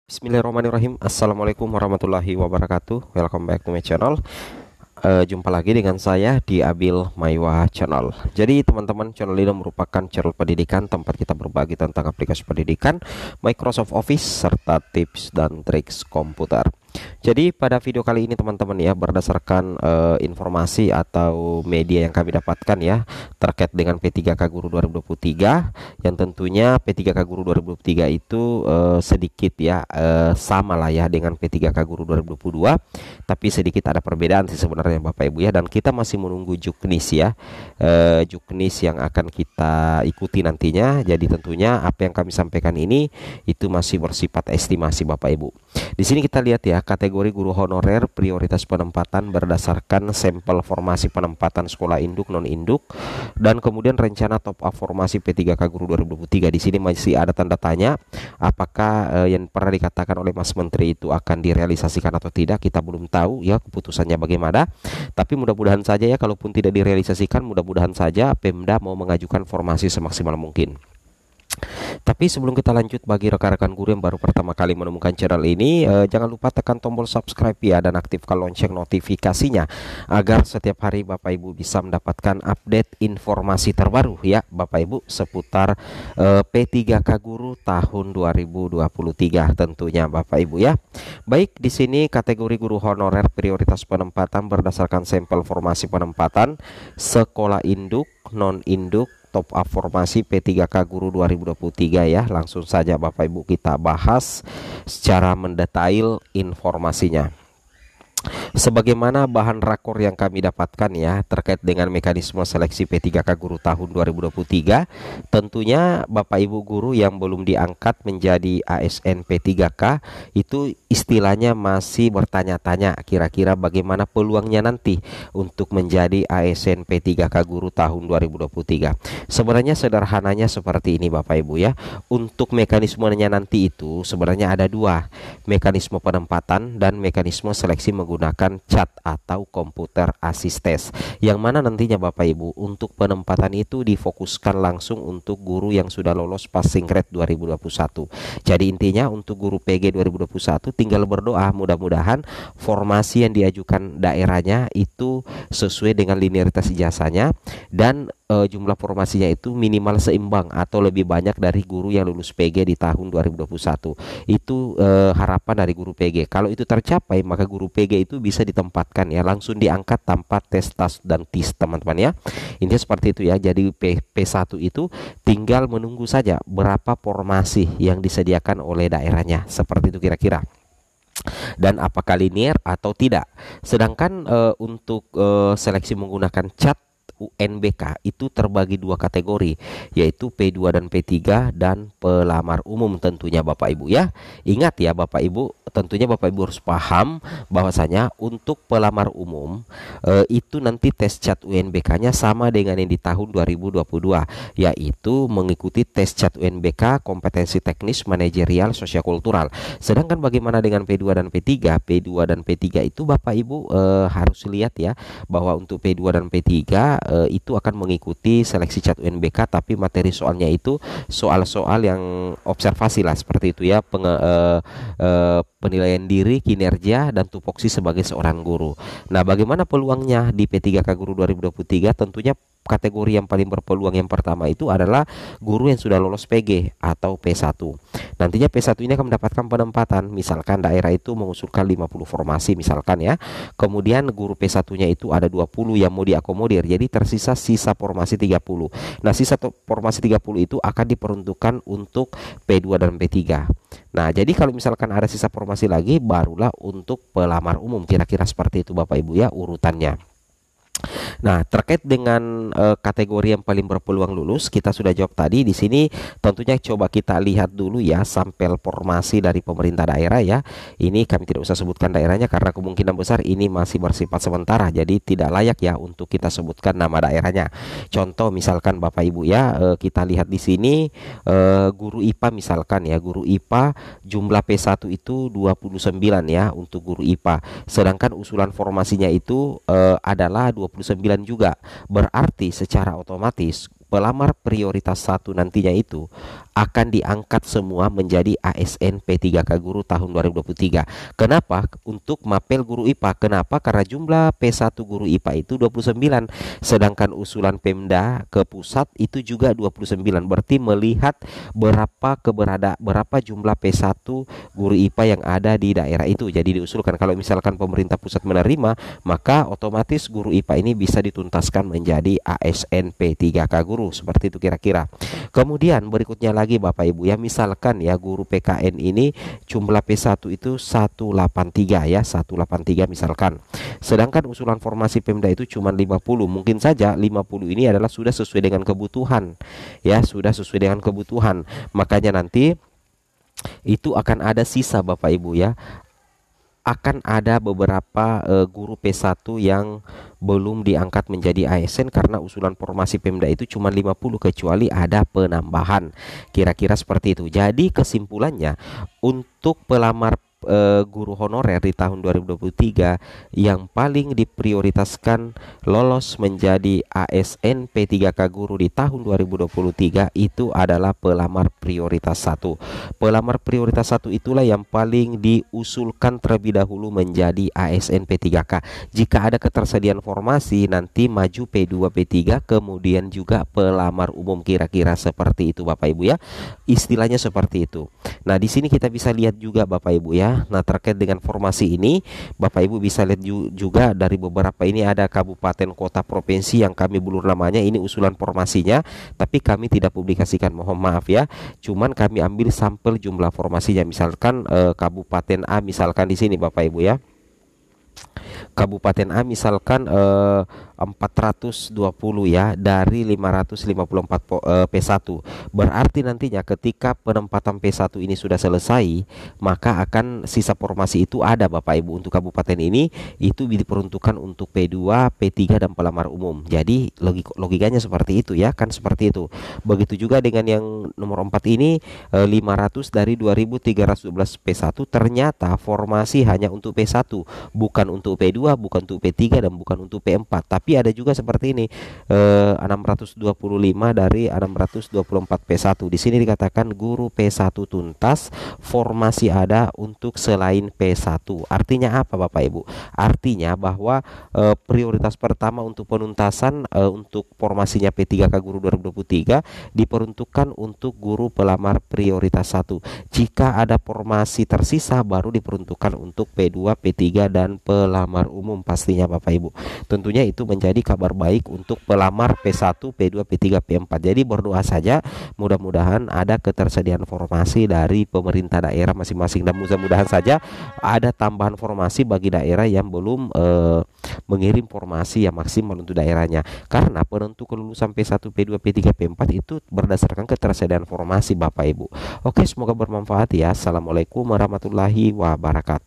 Bismillahirrahmanirrahim. Assalamualaikum warahmatullahi wabarakatuh. Welcome back to my channel. Jumpa lagi dengan saya di Abil Maiwa Channel. Jadi teman-teman, channel ini merupakan channel pendidikan tempat kita berbagi tentang aplikasi pendidikan, Microsoft Office, serta tips dan triks komputer. Jadi pada video kali ini teman-teman ya, berdasarkan informasi atau media yang kami dapatkan ya terkait dengan P3K Guru 2023, yang tentunya P3K Guru 2023 itu sedikit ya sama lah ya dengan P3K Guru 2022, tapi sedikit ada perbedaan sih sebenarnya Bapak Ibu ya, dan kita masih menunggu juknis ya, juknis yang akan kita ikuti nantinya. Jadi tentunya apa yang kami sampaikan ini itu masih bersifat estimasi Bapak Ibu. Di sini kita lihat ya, kategori guru honorer prioritas penempatan berdasarkan sampel formasi penempatan sekolah induk non induk, dan kemudian rencana top up formasi P3K Guru 2023. Di sini masih ada tanda tanya apakah yang pernah dikatakan oleh Mas Menteri itu akan direalisasikan atau tidak. Kita belum tahu ya keputusannya bagaimana, tapi mudah-mudahan saja ya, kalaupun tidak direalisasikan, mudah-mudahan saja Pemda mau mengajukan formasi semaksimal mungkin. Tapi sebelum kita lanjut, bagi rekan-rekan guru yang baru pertama kali menemukan channel ini, jangan lupa tekan tombol subscribe ya, dan aktifkan lonceng notifikasinya agar setiap hari Bapak Ibu bisa mendapatkan update informasi terbaru ya Bapak Ibu seputar P3K Guru tahun 2023 tentunya Bapak Ibu ya. Baik, di sini kategori guru honorer prioritas penempatan berdasarkan sampel formasi penempatan sekolah induk non induk top up formasi P3K Guru 2023 ya. Langsung saja Bapak Ibu kita bahas secara mendetail informasinya. Sebagaimana bahan rakor yang kami dapatkan ya terkait dengan mekanisme seleksi P3K Guru tahun 2023, tentunya Bapak Ibu guru yang belum diangkat menjadi ASN P3K itu istilahnya masih bertanya-tanya kira-kira bagaimana peluangnya nanti untuk menjadi ASN P3K Guru tahun 2023. Sebenarnya sederhananya seperti ini Bapak Ibu ya. Untuk mekanismenya nanti itu sebenarnya ada dua, mekanisme penempatan dan mekanisme seleksi menggunakan chat atau komputer asistes, yang mana nantinya Bapak Ibu untuk penempatan itu difokuskan langsung untuk guru yang sudah lolos passing grade 2021. Jadi intinya untuk guru PG 2021 tinggal berdoa mudah-mudahan formasi yang diajukan daerahnya itu sesuai dengan linearitas ijazahnya, dan jumlah formasinya itu minimal seimbang atau lebih banyak dari guru yang lulus PG di tahun 2021. Itu harapan dari guru PG. Kalau itu tercapai, maka guru PG itu bisa ditempatkan ya, langsung diangkat tanpa tes tas dan TIS teman-teman ya. Intinya seperti itu ya. Jadi P1 itu tinggal menunggu saja berapa formasi yang disediakan oleh daerahnya. Seperti itu kira-kira, dan apakah linear atau tidak. Sedangkan untuk seleksi menggunakan chat UNBK itu terbagi dua kategori, yaitu P2 dan P3 dan pelamar umum tentunya Bapak Ibu ya. Ingat ya Bapak Ibu, tentunya Bapak Ibu harus paham bahwasanya untuk pelamar umum itu nanti tes chat UNBK-nya sama dengan yang di tahun 2022, yaitu mengikuti tes chat UNBK kompetensi teknis, manajerial, sosial-kultural. Sedangkan bagaimana dengan P2 dan P3? P2 dan P3 itu Bapak Ibu harus lihat ya, bahwa untuk P2 dan P3 itu akan mengikuti seleksi chat UNBK, tapi materi soalnya itu soal-soal yang observasi lah seperti itu ya, penilaian diri, kinerja, dan tupoksi sebagai seorang guru. Nah, bagaimana peluangnya di P3K Guru 2023? Tentunya kategori yang paling berpeluang yang pertama itu adalah guru yang sudah lolos PG atau P1. Nantinya P1 ini akan mendapatkan penempatan, misalkan daerah itu mengusulkan 50 formasi misalkan ya. Kemudian guru P1-nya itu ada 20 yang mau diakomodir. Jadi tersisa formasi 30. Nah, formasi 30 itu akan diperuntukkan untuk P2 dan P3. Nah, jadi kalau misalkan ada sisa formasi lagi, barulah untuk pelamar umum. Kira-kira seperti itu Bapak Ibu ya urutannya. Nah, terkait dengan kategori yang paling berpeluang lulus, kita sudah jawab tadi. Di sini tentunya coba kita lihat dulu ya sampel formasi dari pemerintah daerah ya. Ini kami tidak usah sebutkan daerahnya karena kemungkinan besar ini masih bersifat sementara, jadi tidak layak ya untuk kita sebutkan nama daerahnya. Contoh misalkan Bapak Ibu ya, kita lihat di sini guru IPA misalkan ya, guru IPA jumlah P1 itu 29 ya untuk guru IPA. Sedangkan usulan formasinya itu adalah 29 juga. Berarti secara otomatis pelamar prioritas 1 nantinya itu akan diangkat semua menjadi ASN P3K Guru tahun 2023. Kenapa? Untuk mapel guru IPA. Kenapa? Karena jumlah P1 guru IPA itu 29, sedangkan usulan Pemda ke pusat itu juga 29. Berarti melihat berapa jumlah P1 guru IPA yang ada di daerah itu. Jadi diusulkan kalau misalkan pemerintah pusat menerima, maka otomatis guru IPA ini bisa dituntaskan menjadi ASN P3K Guru. Seperti itu kira-kira. Kemudian berikutnya lagi Bapak Ibu ya, misalkan ya guru PKN ini jumlah P1 itu 183 ya, 183 misalkan. Sedangkan usulan formasi Pemda itu cuma 50. Mungkin saja 50 ini adalah sudah sesuai dengan kebutuhan. Ya, sudah sesuai dengan kebutuhan. Makanya nanti itu akan ada sisa Bapak Ibu ya. Akan ada beberapa guru P1 yang belum diangkat menjadi ASN karena usulan formasi Pemda itu cuma 50, kecuali ada penambahan. Kira-kira seperti itu. Jadi kesimpulannya, untuk pelamar guru honorer di tahun 2023 yang paling diprioritaskan lolos menjadi ASN P3K Guru di tahun 2023 itu adalah pelamar prioritas 1. Pelamar prioritas 1 itulah yang paling diusulkan terlebih dahulu menjadi ASN P3K. Jika ada ketersediaan formasi, nanti maju P2, P3, kemudian juga pelamar umum. Kira-kira seperti itu Bapak Ibu ya. Istilahnya seperti itu. Nah, di sini kita bisa lihat juga Bapak Ibu ya. Nah, terkait dengan formasi ini, Bapak Ibu bisa lihat juga dari beberapa ini ada kabupaten, kota, provinsi yang kami belum namanya. Ini usulan formasinya, tapi kami tidak publikasikan, mohon maaf ya. Cuman kami ambil sampel jumlah formasinya. Misalkan Kabupaten A misalkan di sini Bapak Ibu ya. Kabupaten A misalkan 420 ya dari 554 P1. Berarti nantinya ketika penempatan P1 ini sudah selesai, maka akan sisa formasi itu ada Bapak Ibu. Untuk kabupaten ini itu diperuntukkan untuk P2, P3 dan pelamar umum. Jadi logikanya seperti itu ya, kan seperti itu. Begitu juga dengan yang nomor 4 ini 500 dari 2312 P1 ternyata formasi hanya untuk P1, bukan untuk P2, bukan untuk P3 dan bukan untuk P4. Tapi ada juga seperti ini 625 dari 624 P1. Di sini dikatakan guru P1 tuntas, formasi ada untuk selain P1. Artinya apa Bapak Ibu? Artinya bahwa prioritas pertama untuk penuntasan untuk formasinya P3K Guru 2023 diperuntukkan untuk guru pelamar prioritas 1. Jika ada formasi tersisa baru diperuntukkan untuk P2, P3 dan pelamar umum pastinya Bapak Ibu. Tentunya itu menjadi kabar baik untuk pelamar P1, P2, P3, P4. Jadi berdoa saja mudah-mudahan ada ketersediaan formasi dari pemerintah daerah masing-masing, dan mudah-mudahan saja ada tambahan formasi bagi daerah yang belum mengirim formasi yang maksimal untuk daerahnya. Karena penentu kelulusan P1, P2, P3, P4 itu berdasarkan ketersediaan formasi Bapak Ibu. Oke, semoga bermanfaat ya. Assalamualaikum warahmatullahi wabarakatuh.